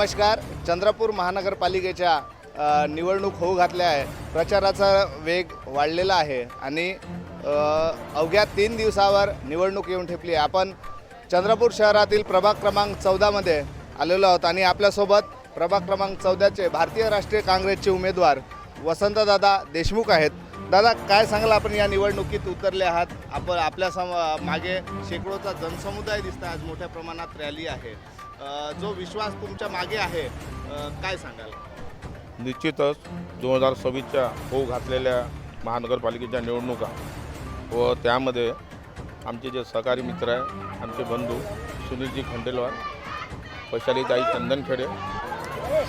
नमस्कार. चंद्रपूर महानगरपालिकेच्या निवडणूक होऊ घातल्या आहे. प्रचाराचा वेग वाढलेला आहे आणि अवघ्या 3 दिवसावर निवडणूक येऊन ठेपली आहे. आपण चंद्रपूर शहरातील प्रभाग क्रमांक 14 मध्ये आलेलो आहोत आणि आपल्यासोबत प्रभाग क्रमांक 14चे भारतीय राष्ट्रीय काँग्रेसचे उमेदवार वसंतदादा देशमुख आहेत. दादा, काय सांगाल, आपण या निवडणुकीत उतरले आहात. आपण आपल्या मागे शेकडोचा जनसमुदाय दिसतो. आज मोठ्या प्रमाणात रॅली आहे. जो विश्वास तुमच्या मागे आहे, काय सांगाल? निश्चितच 2026च्या होऊ घातलेल्या महानगरपालिकेच्या निवडणुका व त्यामध्ये आमचे जे सहकारी मित्र आहे, आमचे बंधू सुनीलजी खंडेलवाल, वैशालीताई चंदनखेडे,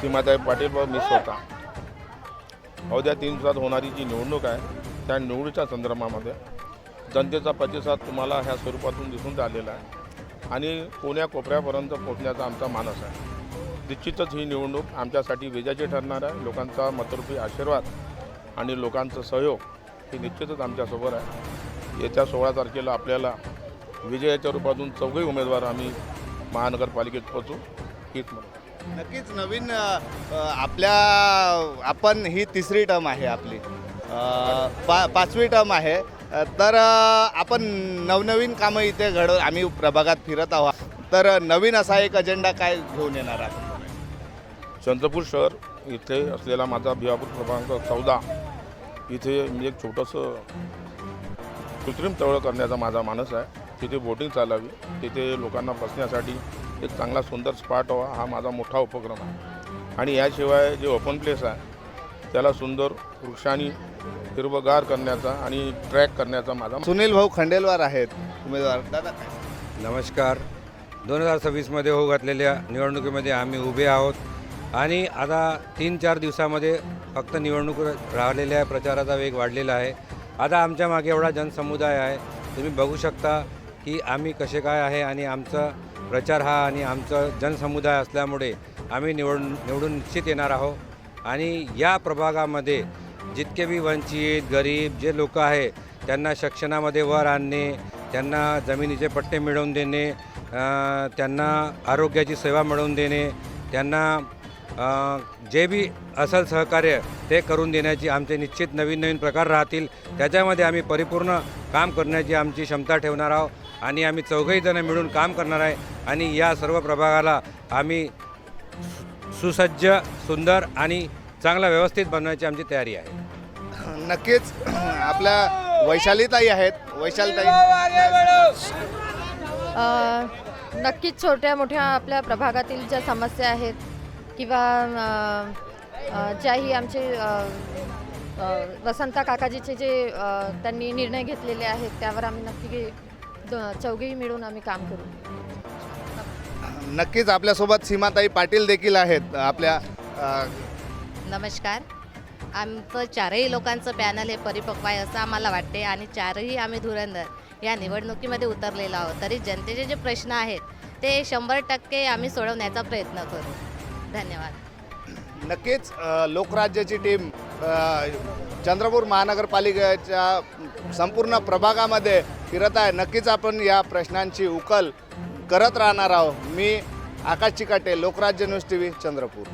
सीमाताई पाटील व मी स्वतः, अवघ्या 3 दिवसात होणारी जी निवडणूक आहे त्या निवडीच्या संदर्भामध्ये जनतेचा प्रतिसाद तुम्हाला ह्या स्वरूपातून दिसून आलेला आहे आणि कोण्या कोपऱ्यापर्यंत पोहोचण्याचा आमचा मानस आहे. निश्चितच ही निवडणूक आमच्यासाठी विजयाची ठरणार आहे. लोकांचा मतरूपी आशीर्वाद आणि लोकांचं सहयोग हे निश्चितच आमच्यासोबत आहे. येत्या 16 तारखेला आपल्याला विजयाच्या रूपातून 4 उमेदवार आम्ही महानगरपालिकेत पोहोचू हीच म्हणतो. नक्कीच नवीन आपण ही 3री टर्म आहे आपली, 5वी टर्म आहे. तर आपण नवनवीन कामं इथे आम्ही प्रभागात फिरत आहोत. तर नवीन असा एक अजेंडा काय घेऊन येणार आहे? चंद्रपूर शहर इथे असलेला माझा भिवापूर क्रमांक 14 इथे एक छोटंसं कृत्रिम तळ करण्याचा माझा मानस आहे. तिथे बोटिंग चालावी, तिथे लोकांना बसण्यासाठी एक चांगला सुंदर स्पॉट व्हावा, हा माझा मोठा उपक्रम आहे. आणि याशिवाय जे ओपन प्लेस आहे त्याला सुंदर वृक्षांनी हिरवगार करण्याचा आणि ट्रॅक करण्याचा माझा. सुनील भाऊ खंडेलवाल आहेत उमेदवार. दादा, नमस्कार. 2026मध्ये होऊ घातलेल्या निवडणुकीमध्ये आम्ही उभे आहोत आणि आता 3-4 दिवसामध्ये फक्त निवडणूक राहिलेल्या आहे. प्रचाराचा वेग वाढलेला आहे. आता आमच्या मागे एवढा जनसमुदाय आहे, तुम्ही बघू शकता की आम्ही कसे काय आहे आणि आमचा प्रचार हा आणि आमचा जनसमुदाय असल्यामुळे आम्ही निवडून निश्चित येणार आहोत. आणि या प्रभागामध्ये जितके बी वंचित गरीब जे लोक आहे त्यांना शिक्षणामध्ये वर आणणे, त्यांना जमिनीचे पट्टे मिळवून देणे, त्यांना आरोग्याची सेवा मिळवून देणे, त्यांना जे बी असल सहकार्य ते करून देण्याची आमचे निश्चित नवीन प्रकार राहतील. त्याच्यामध्ये आम्ही परिपूर्ण काम करण्याची आमची क्षमता ठेवणार आहोत आणि आम्ही 4घही जण मिळून काम करणार आहे आणि या सर्व प्रभागाला आम्ही सुसज्ज, सुंदर आणि चांगला व्यवस्थित बनवण्याची आमची तयारी आहे. नक्कीच आपल्या वैशालीताई आहेत. वैशालीताई, नक्कीच छोट्या मोठ्या आपल्या प्रभागातील ज्या समस्या आहेत किंवा ज्याही आमचे वसंता काकाजीचे जे त्यांनी निर्णय घेतलेले आहेत त्यावर आम्ही नक्की 4घही मिळून आम्ही काम करू. नक्कीच आपल्यासोबत सीमाताई पाटील देखील आहेत. आपल्या नमस्कार. आमचं 4ही लोकांचं पॅनल हे परिपक्व आहे असं आम्हाला वाटते आणि 4ही आम्ही धुरंधर या निवडणुकीमध्ये उतरलेलो आहोत. तरी जनतेचे जे प्रश्न आहेत ते 100% आम्ही सोडवण्याचा प्रयत्न करू. धन्यवाद. नक्कीच लोकराज्याची टीम चंद्रपूर महानगरपालिकेच्या संपूर्ण प्रभागामध्ये फिरत आहे. नक्कीच आपण या प्रश्नांची उकल करत राहणार आहोत. मी आकाश चिकाटे, लोकराज्य न्यूज TV, चंद्रपूर.